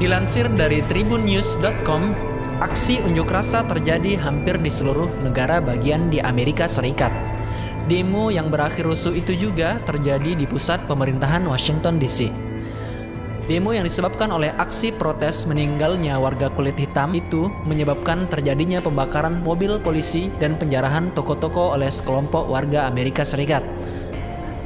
Dilansir dari tribunnews.com, aksi unjuk rasa terjadi hampir di seluruh negara bagian di Amerika Serikat. Demo yang berakhir rusuh itu juga terjadi di pusat pemerintahan Washington DC. Demo yang disebabkan oleh aksi protes meninggalnya warga kulit hitam itu menyebabkan terjadinya pembakaran mobil polisi dan penjarahan toko-toko oleh sekelompok warga Amerika Serikat.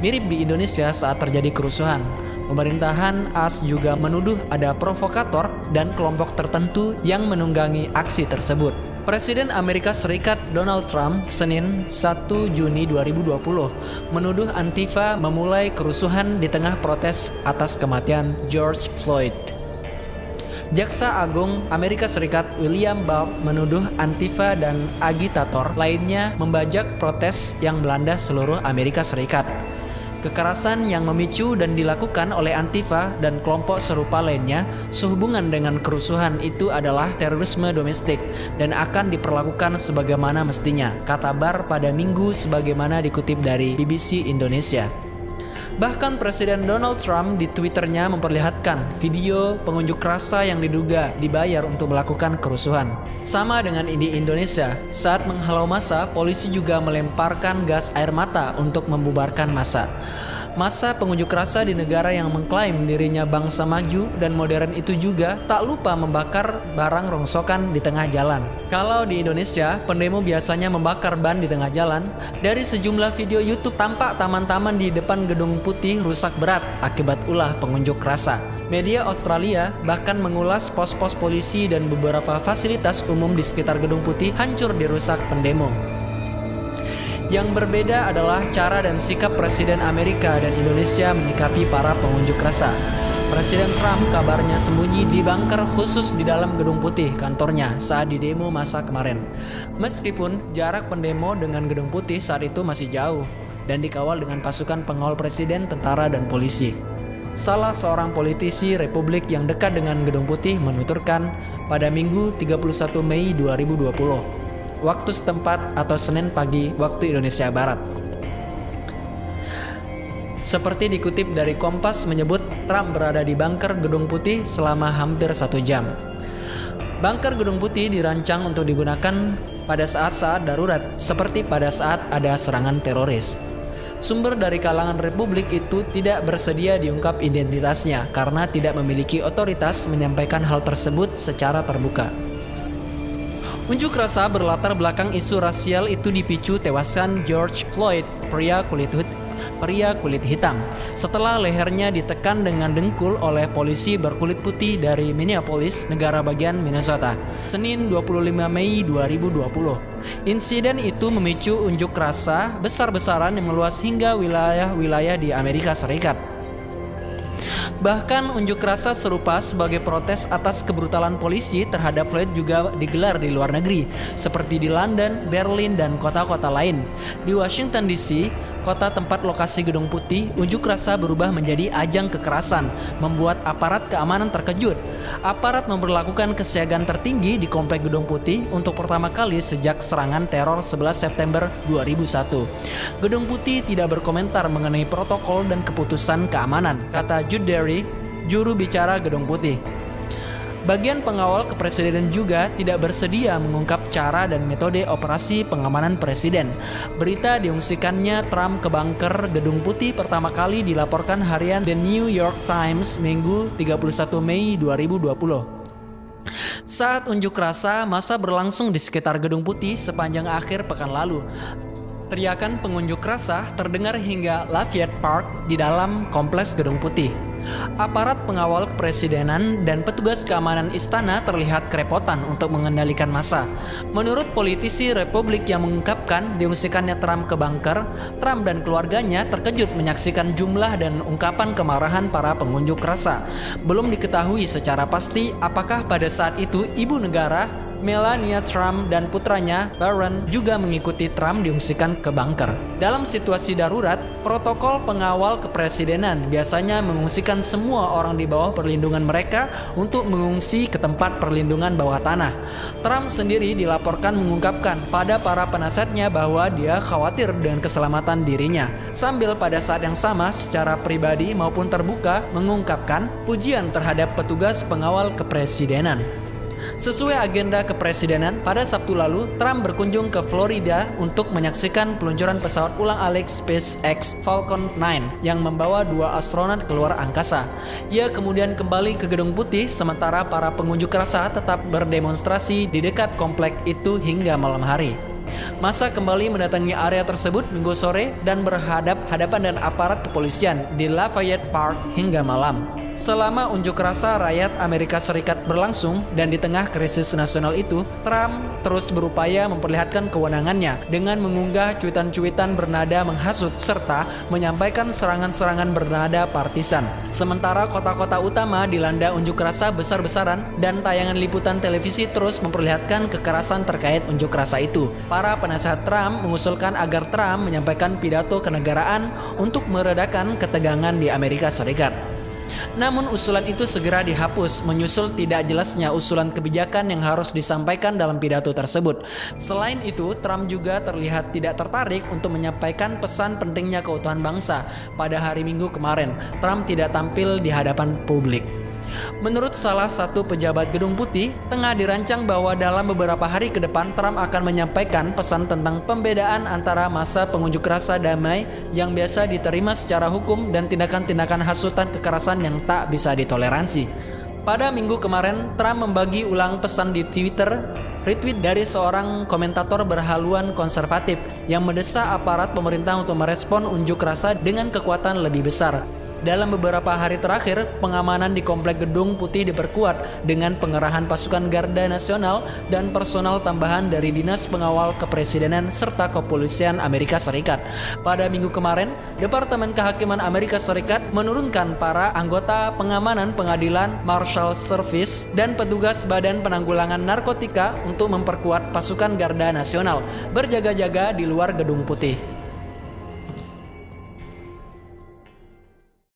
Mirip di Indonesia saat terjadi kerusuhan, pemerintahan AS juga menuduh ada provokator dan kelompok tertentu yang menunggangi aksi tersebut. Presiden Amerika Serikat Donald Trump Senin 1 Juni 2020 menuduh Antifa memulai kerusuhan di tengah protes atas kematian George Floyd. Jaksa Agung Amerika Serikat William Barr menuduh Antifa dan agitator lainnya membajak protes yang melanda seluruh Amerika Serikat. Kekerasan yang memicu dan dilakukan oleh Antifa dan kelompok serupa lainnya sehubungan dengan kerusuhan itu adalah terorisme domestik dan akan diperlakukan sebagaimana mestinya, kata Barr pada Minggu sebagaimana dikutip dari BBC Indonesia. Bahkan Presiden Donald Trump di Twitternya memperlihatkan video pengunjuk rasa yang diduga dibayar untuk melakukan kerusuhan. Sama dengan di Indonesia, saat menghalau massa, polisi juga melemparkan gas air mata untuk membubarkan massa. Massa pengunjuk rasa di negara yang mengklaim dirinya bangsa maju dan modern itu juga tak lupa membakar barang rongsokan di tengah jalan. Kalau di Indonesia, pendemo biasanya membakar ban di tengah jalan. Dari sejumlah video YouTube tampak taman-taman di depan Gedung Putih rusak berat akibat ulah pengunjuk rasa. Media Australia bahkan mengulas pos-pos polisi dan beberapa fasilitas umum di sekitar Gedung Putih hancur dirusak pendemo. Yang berbeda adalah cara dan sikap Presiden Amerika dan Indonesia menyikapi para pengunjuk rasa. Presiden Trump kabarnya sembunyi di bunker khusus di dalam Gedung Putih kantornya saat di demo massa kemarin. Meskipun jarak pendemo dengan Gedung Putih saat itu masih jauh dan dikawal dengan pasukan pengawal presiden, tentara, dan polisi. Salah seorang politisi Republik yang dekat dengan Gedung Putih menuturkan pada Minggu 31 Mei 2020. Waktu setempat atau Senin pagi waktu Indonesia Barat. Seperti dikutip dari Kompas menyebut Trump berada di bunker Gedung Putih selama hampir 1 jam. Bunker Gedung Putih dirancang untuk digunakan pada saat-saat darurat seperti pada saat ada serangan teroris. Sumber dari kalangan Republik itu tidak bersedia diungkap identitasnya karena tidak memiliki otoritas menyampaikan hal tersebut secara terbuka. Unjuk rasa berlatar belakang isu rasial itu dipicu tewaskan George Floyd, pria kulit hitam, setelah lehernya ditekan dengan dengkul oleh polisi berkulit putih dari Minneapolis, negara bagian Minnesota, Senin 25 Mei 2020. Insiden itu memicu unjuk rasa besar-besaran yang meluas hingga wilayah-wilayah di Amerika Serikat. Bahkan unjuk rasa serupa sebagai protes atas kebrutalan polisi terhadap Floyd juga digelar di luar negeri, seperti di London, Berlin, dan kota-kota lain. Di Washington DC, kota tempat lokasi Gedung Putih, unjuk rasa berubah menjadi ajang kekerasan, membuat aparat keamanan terkejut. Aparat memperlakukan kesiagaan tertinggi di komplek Gedung Putih untuk pertama kali sejak serangan teror 11 September 2001. Gedung Putih tidak berkomentar mengenai protokol dan keputusan keamanan, kata Jude Derry, juru bicara Gedung Putih. Bagian pengawal kepresidenan juga tidak bersedia mengungkap cara dan metode operasi pengamanan presiden. Berita diungsikannya Trump ke bunker Gedung Putih pertama kali dilaporkan harian The New York Times Minggu 31 Mei 2020. Saat unjuk rasa, massa berlangsung di sekitar Gedung Putih sepanjang akhir pekan lalu. Teriakan pengunjuk rasa terdengar hingga Lafayette Park di dalam kompleks Gedung Putih. Aparat pengawal kepresidenan dan petugas keamanan istana terlihat kerepotan untuk mengendalikan massa. Menurut politisi Republik yang mengungkapkan diungsikannya Trump ke bunker, Trump dan keluarganya terkejut menyaksikan jumlah dan ungkapan kemarahan para pengunjuk rasa. Belum diketahui secara pasti apakah pada saat itu ibu negara Melania Trump dan putranya Barron juga mengikuti Trump diungsikan ke bunker. Dalam situasi darurat, protokol pengawal kepresidenan biasanya mengungsikan semua orang di bawah perlindungan mereka untuk mengungsi ke tempat perlindungan bawah tanah. Trump sendiri dilaporkan mengungkapkan pada para penasihatnya bahwa dia khawatir dengan keselamatan dirinya, sambil pada saat yang sama secara pribadi maupun terbuka mengungkapkan pujian terhadap petugas pengawal kepresidenan. Sesuai agenda kepresidenan, pada Sabtu lalu, Trump berkunjung ke Florida untuk menyaksikan peluncuran pesawat ulang-alik SpaceX Falcon 9 yang membawa 2 astronot keluar angkasa. Ia kemudian kembali ke Gedung Putih, sementara para pengunjuk rasa tetap berdemonstrasi di dekat komplek itu hingga malam hari. Massa kembali mendatangi area tersebut Minggu sore dan berhadap-hadapan dengan aparat kepolisian di Lafayette Park hingga malam. Selama unjuk rasa rakyat Amerika Serikat berlangsung dan di tengah krisis nasional itu, Trump terus berupaya memperlihatkan kewenangannya dengan mengunggah cuitan-cuitan bernada menghasut serta menyampaikan serangan-serangan bernada partisan. Sementara kota-kota utama dilanda unjuk rasa besar-besaran dan tayangan liputan televisi terus memperlihatkan kekerasan terkait unjuk rasa itu. Para penasihat Trump mengusulkan agar Trump menyampaikan pidato kenegaraan untuk meredakan ketegangan di Amerika Serikat. Namun usulan itu segera dihapus menyusul tidak jelasnya usulan kebijakan yang harus disampaikan dalam pidato tersebut. Selain itu, Trump juga terlihat tidak tertarik untuk menyampaikan pesan pentingnya keutuhan bangsa. Pada hari Minggu kemarin, Trump tidak tampil di hadapan publik. Menurut salah satu pejabat Gedung Putih, tengah dirancang bahwa dalam beberapa hari ke depan Trump akan menyampaikan pesan tentang pembedaan antara massa pengunjuk rasa damai yang biasa diterima secara hukum dan tindakan-tindakan hasutan kekerasan yang tak bisa ditoleransi. Pada minggu kemarin, Trump membagi ulang pesan di Twitter, retweet dari seorang komentator berhaluan konservatif yang mendesak aparat pemerintah untuk merespon unjuk rasa dengan kekuatan lebih besar. Dalam beberapa hari terakhir, pengamanan di Komplek Gedung Putih diperkuat dengan pengerahan pasukan Garda Nasional dan personal tambahan dari Dinas Pengawal Kepresidenan serta Kepolisian Amerika Serikat. Pada minggu kemarin, Departemen Kehakiman Amerika Serikat menurunkan para anggota pengamanan pengadilan, Marshal Service, dan petugas Badan Penanggulangan Narkotika untuk memperkuat pasukan Garda Nasional berjaga-jaga di luar Gedung Putih.